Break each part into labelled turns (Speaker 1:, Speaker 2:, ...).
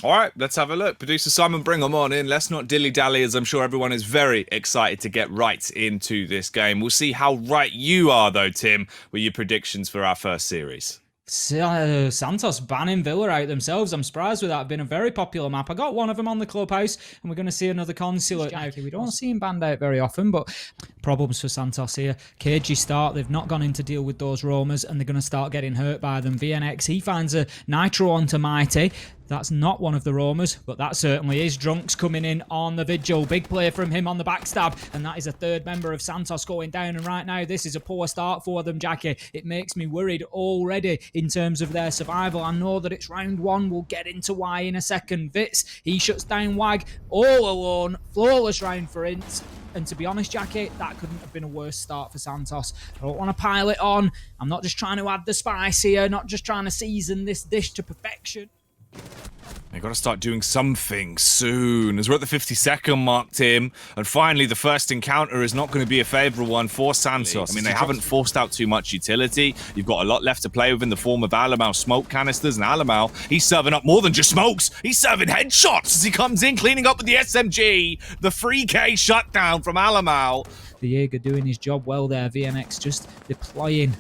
Speaker 1: All right, let's have a look. Producer Simon, bring them on in. Let's not dilly-dally, as I'm sure everyone is very excited to get right into this game. We'll see how right you are, though, Tim, with your predictions for our first series.
Speaker 2: Santos banning Villa out themselves. I'm surprised with that. Been a very popular map. I got one of them on the clubhouse, and we're going to see another consulate now. We don't see him banned out very often, but problems for Santos here. Cagey start. They've not gone in to deal with those roamers, and they're going to start getting hurt by them. VNX, he finds a nitro onto Mighty. That's not one of the roamers, but that certainly is. Drunks coming in on the vigil. Big play from him on the backstab, and that is a third member of Santos going down. And right now, this is a poor start for them, Jackie. It makes me worried already in terms of their survival. I know that it's round one. We'll get into why in a second. Vitz, he shuts down Wag all alone. Flawless round for INTZ. And to be honest, Jackie, that couldn't have been a worse start for Santos. I don't want to pile it on. I'm not just trying to add the spice here, not just trying to season this dish to perfection.
Speaker 1: They've got to start doing something soon, as we're at the 50-second mark, Tim. And finally, the first encounter is not going to be a favourable one for Santos. I mean, they haven't forced out too much utility. You've got a lot left to play with in the form of Alamau smoke canisters. And Alamau, he's serving up more than just smokes. He's serving headshots as he comes in, cleaning up with the SMG. The 3K shutdown from Alamau.
Speaker 2: SiegeGG doing his job well there. VNX just deploying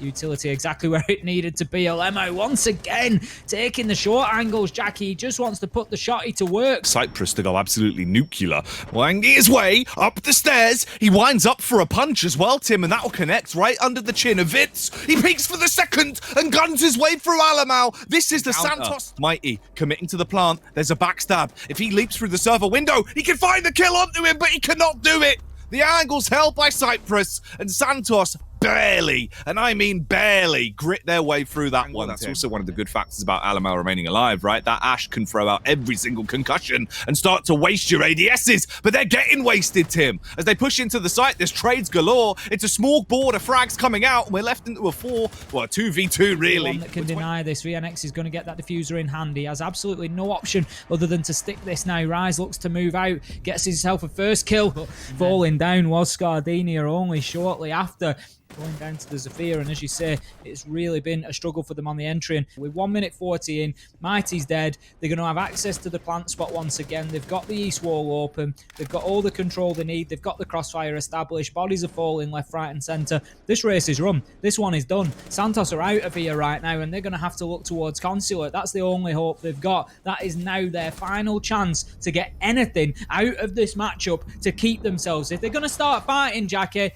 Speaker 2: utility exactly where it needed to be. Alemo once again taking the short angles. Jackie just wants to put the shotty to work.
Speaker 1: Cyprus to go absolutely nuclear. Winding his way up the stairs. He winds up for a punch as well, Tim, and that'll connect right under the chin of Vitz. He peeks for the second and guns his way through Alamau. This is the Santos. Mighty committing to the plant. There's a backstab. If he leaps through the server window, he can find the kill onto him, but he cannot do it. The angle's held by Cyprus, and Santos barely, and I mean barely, grit their way through that one. That's also one of the good factors about Alamau remaining alive, right? That Ash can throw out every single concussion and start to waste your ADSs, but they're getting wasted, Tim. As they push into the site, there's trades galore. It's a small board of frags coming out, and we're left into a 2v2, really.
Speaker 2: One that can deny this. VNX is going to get that diffuser in hand. He has absolutely no option other than to stick this now. Rise looks to move out, gets himself a first kill, but falling down was Scardinia only shortly after. Going down to the Zephyr, and as you say, it's really been a struggle for them on the entry. And with 1 minute 40 in, Mighty's dead. They're going to have access to the plant spot once again. They've got the east wall open. They've got all the control they need. They've got the crossfire established. Bodies are falling left, right, and centre. This race is run. This one is done. Santos are out of here right now, and they're going to have to look towards Consulate. That's the only hope they've got. That is now their final chance to get anything out of this matchup to keep themselves. If they're going to start fighting, Jackie,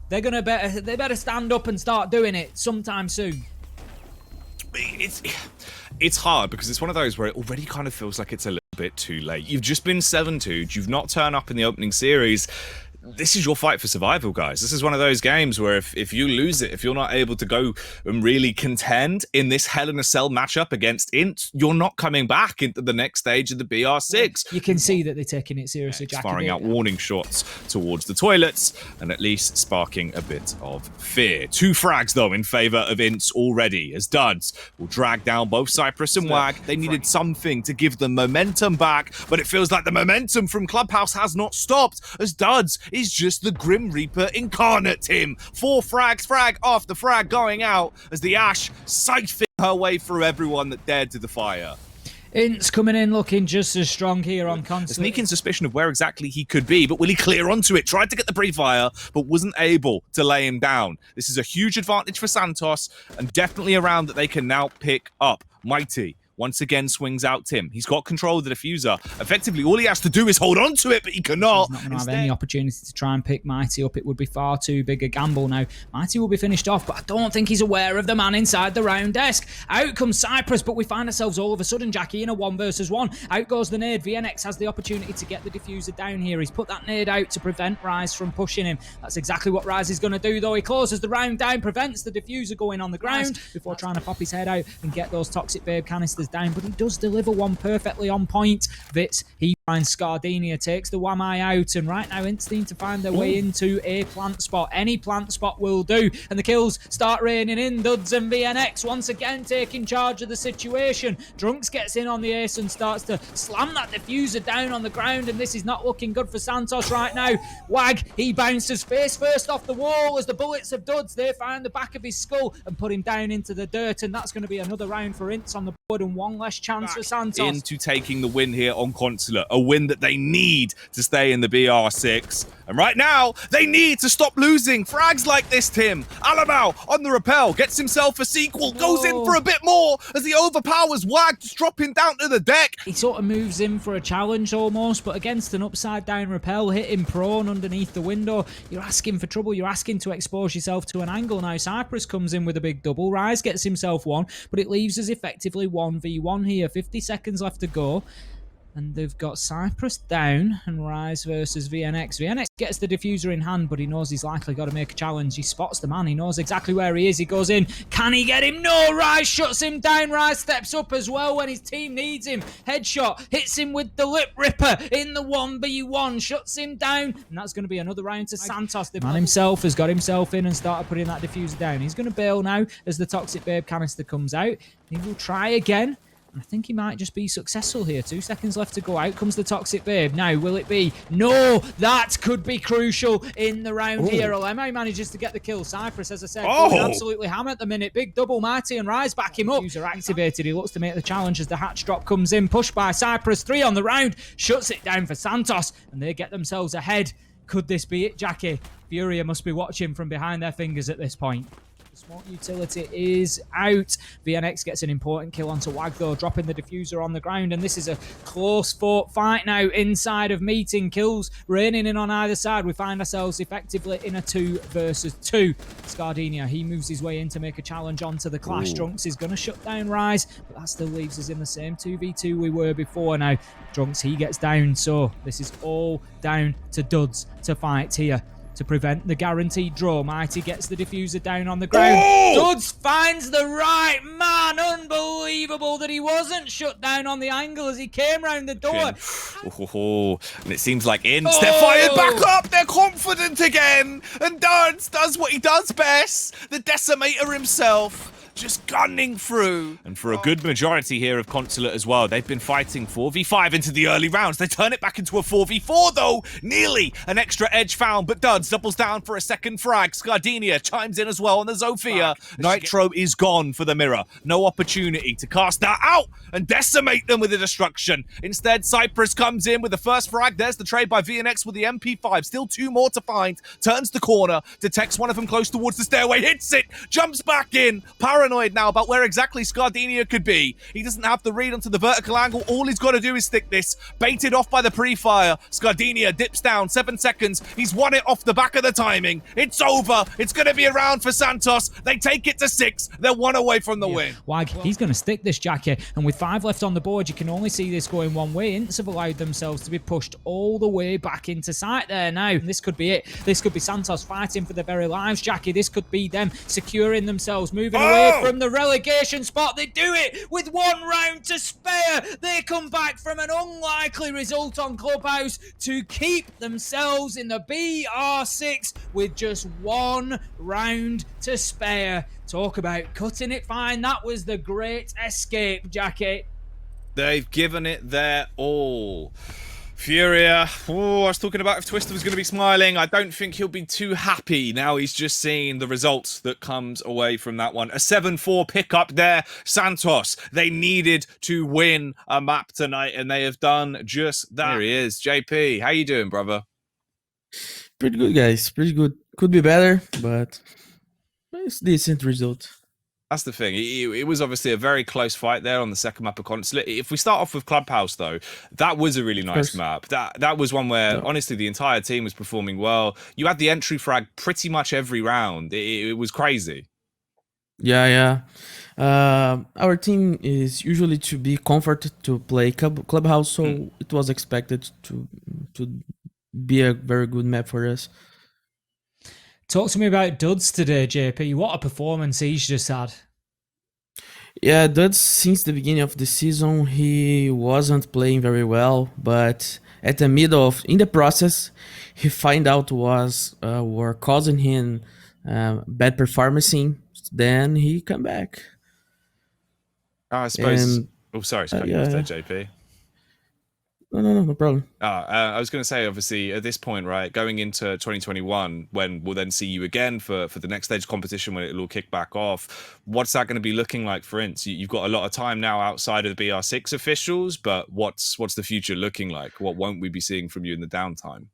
Speaker 2: they better stand up and start doing it sometime soon.
Speaker 1: It's hard because it's one of those where it already kind of feels like it's a little bit too late. You've just been 7-2'd. You've not turned up in the opening series. This is your fight for survival, guys. This is one of those games where if you lose it, if you're not able to go and really contend in this Hell in a Cell matchup against INTZ, you're not coming back into the next stage of the BR6.
Speaker 2: You can see that they're taking it seriously, Jackie.
Speaker 1: Firing out warning shots towards the toilets and at least sparking a bit of fear. 2 frags, though, in favour of INTZ already, as Duds will drag down both Cyprus and Wag. They needed something to give them momentum back, but it feels like the momentum from Clubhouse has not stopped, as Duds is just the Grim Reaper incarnate, Tim. 4 frags, frag after frag going out as the Ash siphoning her way through everyone that dared to defy her.
Speaker 2: INTZ coming in looking just as strong here on Consulate.
Speaker 1: A sneaking suspicion of where exactly he could be, but will he clear onto it? Tried to get the pre-fire, but wasn't able to lay him down. This is a huge advantage for Santos, and definitely a round that they can now pick up. Mighty once again swings out Tim. He's got control of the diffuser. Effectively, all he has to do is hold on to it, but he cannot.
Speaker 2: He's not going to have any opportunity to try and pick Mighty up. It would be far too big a gamble now. Mighty will be finished off, but I don't think he's aware of the man inside the round desk. Out comes Cyprus, but we find ourselves all of a sudden, Jackie, in a 1 versus 1. Out goes the nade. VNX has the opportunity to get the diffuser down here. He's put that nade out to prevent Rise from pushing him. That's exactly what Rise is going to do, though. He closes the round down, prevents the diffuser going on the ground before trying to pop his head out and get those toxic babe canisters down, but he does deliver one perfectly on point. Vitz, he And Scardinia takes the Wamai out, and right now INTZ need to find their way into a plant spot. Any plant spot will do, and the kills start raining in. Duds and VNX once again taking charge of the situation. Drunks gets in on the ace and starts to slam that diffuser down on the ground, and this is not looking good for SANTOS right now. Wag, he bounces face first off the wall as the bullets of Duds, they find the back of his skull and put him down into the dirt, and that's going to be another round for INTZ on the board and one less chance for SANTOS.
Speaker 1: Into taking the win here on Consulate, a win that they need to stay in the BR6. And right now, they need to stop losing frags like this, Tim. Alamau on the rappel, gets himself a sequel, goes in for a bit more as he overpowers Wag, just dropping down to the deck.
Speaker 2: He sort of moves in for a challenge almost, but against an upside down rappel, hit him prone underneath the window. You're asking for trouble, you're asking to expose yourself to an angle. Now Cypress comes in with a big double, Rise gets himself one, but it leaves us effectively 1v1 here. 50 seconds left to go. And they've got Cypress down and Rise versus VNX. VNX gets the diffuser in hand, but he knows he's likely got to make a challenge. He spots the man. He knows exactly where he is. He goes in. Can he get him? No! Rise shuts him down. Rise steps up as well when his team needs him. Headshot. Hits him with the lip ripper in the 1v1. Shuts him down. And that's going to be another round to SANTOS. The man himself has got himself in and started putting that diffuser down. He's going to bail now as the Toxic Babe canister comes out. He will try again. I think he might just be successful here. 2 seconds left to go. Out comes the Toxic Babe. Now, will it be? No! That could be crucial in the round here. Olemo manages to get the kill. Cypress, as I said, going absolutely ham at the minute. Big double, Mighty and Rise back him up. User activated. He looks to make the challenge as the hatch drop comes in. Pushed by Cypress. 3 on the round. Shuts it down for SANTOS. And they get themselves ahead. Could this be it, Jackie? Furia must be watching from behind their fingers at this point. Smoke utility is out. VNX gets an important kill onto Wag though, dropping the diffuser on the ground, and this is a close fought fight now inside of meeting. Kills raining in on either side. We find ourselves effectively in a 2 versus 2. Scardinia, he moves his way in to make a challenge onto the clash. Drunks is going to shut down Rise, but that still leaves us in the same 2v2 we were before. Now Drunks, he gets down, so this is all down to Duds to fight here to prevent the guaranteed draw. Mighty gets the diffuser down on the ground. Duds finds the right man. Unbelievable that he wasn't shut down on the angle as he came round the door.
Speaker 1: And it seems like INTZ, they're fired back up. They're confident again. And Duds does what he does best. The Decimator himself. Just gunning through. And for a good majority here of Consulate as well, they've been fighting 4v5 into the early rounds. They turn it back into a 4v4 though. Nearly an extra edge found, but Duds doubles down for a second frag. Scardinia chimes in as well on the Zofia. Nitro is gone for the mirror. No opportunity to cast that out and decimate them with the destruction. Instead, Cypress comes in with the first frag. There's the trade by VNX with the MP5. Still 2 more to find. Turns the corner, detects one of them close towards the stairway, hits it, jumps back in. Paranoid now about where exactly Scardinia could be. He doesn't have the read onto the vertical angle. All he's got to do is stick this. Baited off by the pre-fire. Scardinia dips down. 7 seconds. He's won it off the back of the timing. It's over. It's going to be a round for SANTOS. They take it to 6. They're 1 away from the win.
Speaker 2: Wag, he's going to stick this, Jackie. And with 5 left on the board, you can only see this going one way. INTZ have allowed themselves to be pushed all the way back into sight there now. This could be it. This could be SANTOS fighting for their very lives, Jackie. This could be them securing themselves, moving away from the relegation spot. They do it with 1 round to spare. They come back from an unlikely result on Clubhouse to keep themselves in the BR6 with just 1 round to spare. Talk about cutting it fine. That was the great escape, Jackie.
Speaker 1: They've given it their all. Furia, I was talking about if Twister was going to be smiling. I don't think he'll be too happy now he's just seen the results that comes away from that one. A 7-4 pickup there. SANTOS, they needed to win a map tonight, and they have done just that. Here he is, JP. How you doing, brother?
Speaker 3: Pretty good, guys. Pretty good. Could be better, but it's a decent result.
Speaker 1: That's the thing. It was obviously a very close fight there on the second map of Consulate. If we start off with Clubhouse, though, that was a really nice map. That was one where, honestly, the entire team was performing well. You had the entry frag pretty much every round. It was crazy.
Speaker 3: Yeah. Our team is usually to be comforted to play Clubhouse, so it was expected to be a very good map for us.
Speaker 2: Talk to me about Duds today, JP. What a performance he's just had.
Speaker 3: Yeah, that's since the beginning of the season he wasn't playing very well, but at the middle of in the process, he find out was were causing him bad performancing. Then he come back,
Speaker 1: I suppose.
Speaker 3: and
Speaker 1: Oh, sorry to cut you off
Speaker 3: yeah,
Speaker 1: there,
Speaker 3: yeah.
Speaker 1: JP.
Speaker 3: No problem.
Speaker 1: I was going to say, obviously, at this point, right, going into 2021, when we'll then see you again for the next stage competition, when it'll all kick back off, what's that going to be looking like for INTZ? You've got a lot of time now outside of the BR6 officials, but what's the future looking like? What won't we be seeing from you in the downtime?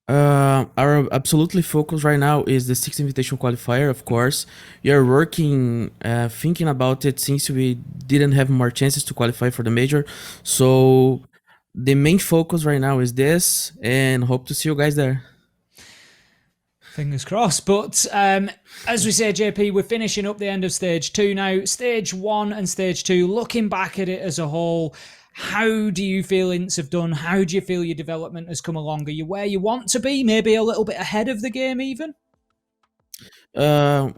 Speaker 3: Our absolutely focus right now is the sixth invitation qualifier. Of course, we are working, thinking about it since we didn't have more chances to qualify for the major. So the main focus right now is this, and hope to see you guys there.
Speaker 2: Fingers crossed. But as we say, JP, we're finishing up the end of stage 2 now. Stage 1 and stage 2, looking back at it as a whole, how do you feel INTZ have done? How do you feel your development has come along? Are you where you want to be? Maybe a little bit ahead of the game even?
Speaker 3: Uh,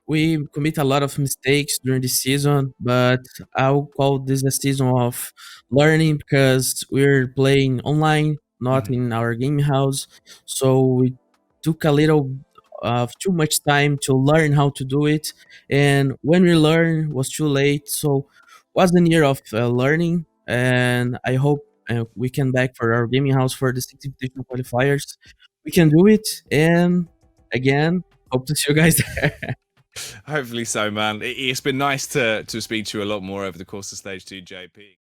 Speaker 3: we commit a lot of mistakes during the season, but I'll call this a season of learning because we're playing online, not in our gaming house. So we took a little of too much time to learn how to do it, and when we learn was too late. So was the year of learning, and I hope we can back for our gaming house for the 60 invitational qualifiers. We can do it, and again, hope to see you guys there.
Speaker 1: Hopefully so, man. It's been nice to speak to you a lot more over the course of stage 2, JP.